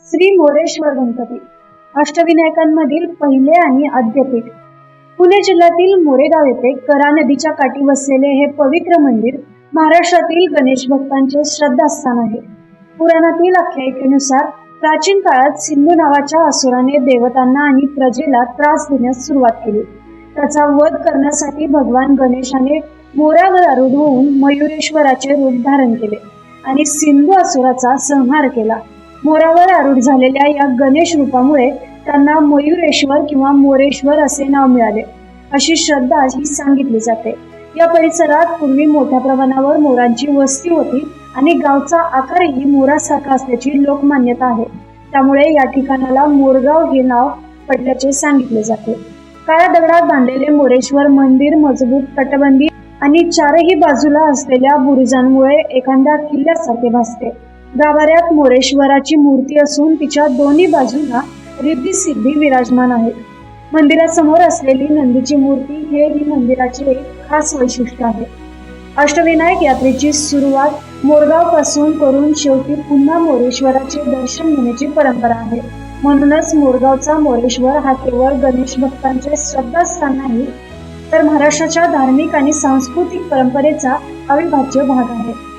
श्री मोरेश्वर गणपती अष्टविनायकांमधील पहिले आणि आद्यपीठ पुणे जिल्ह्यातील मोरेगाव येथे करा नदीच्या काठी वसलेले हे पवित्र मंदिर महाराष्ट्रातील गणेश भक्तांचे श्रद्धास्थान आहे. पुराणातील आख्यायिकेनुसार प्राचीन काळात सिंधू नावाच्या असुराने देवतांना आणि प्रजेला त्रास देण्यास सुरुवात केली. त्याचा वध करण्यासाठी भगवान गणेशाने मोरावर आरूढ होऊन मयुरेश्वराचे रूप धारण केले आणि सिंधू असुराचा संहार केला. मोरावर आरूढ झालेल्या या गणेश रूपामुळे त्यांना मयुरेश्वर किंवा मोरेश्वर असे नाव मिळाले, अशी श्रद्धा ही सांगितली जाते. या परिसरात पूर्वी मोठ्या प्रमाणावर मोरांची वस्ती होती आणि गावचा आकारही मोरासारखा असल्याची लोकमान्यता आहे. त्यामुळे या ठिकाणाला मोरगाव हे नाव पडल्याचे सांगितले जाते. काळ्या दगडात बांधलेले मोरेश्वर मंदिर मजबूत तटबंदी आणि चारही बाजूला असलेल्या बुरुजांमुळे एखाद्या किल्ल्यासारखे भासते. गाभाऱ्यात मोरेश्वराची मूर्ती असून तिच्या दोन्ही बाजूला रिद्धी सिद्धी विराजमान आहेत. मंदिरासमोर असलेली नंदीची मूर्ती हे ही मंदिराचे एक खास वैशिष्ट्य आहे. अष्टविनायक यात्रेची सुरुवात मोरगाव पासून करून शेवटी पुन्हा मोरेश्वराचे दर्शन घेण्याची परंपरा आहे. म्हणूनच मोरगावचा मोरेश्वर हा केवळ गणेश भक्तांचे श्रद्धास्थान नाही, तर महाराष्ट्राच्या धार्मिक आणि सांस्कृतिक परंपरेचा अविभाज्य भाग आहे.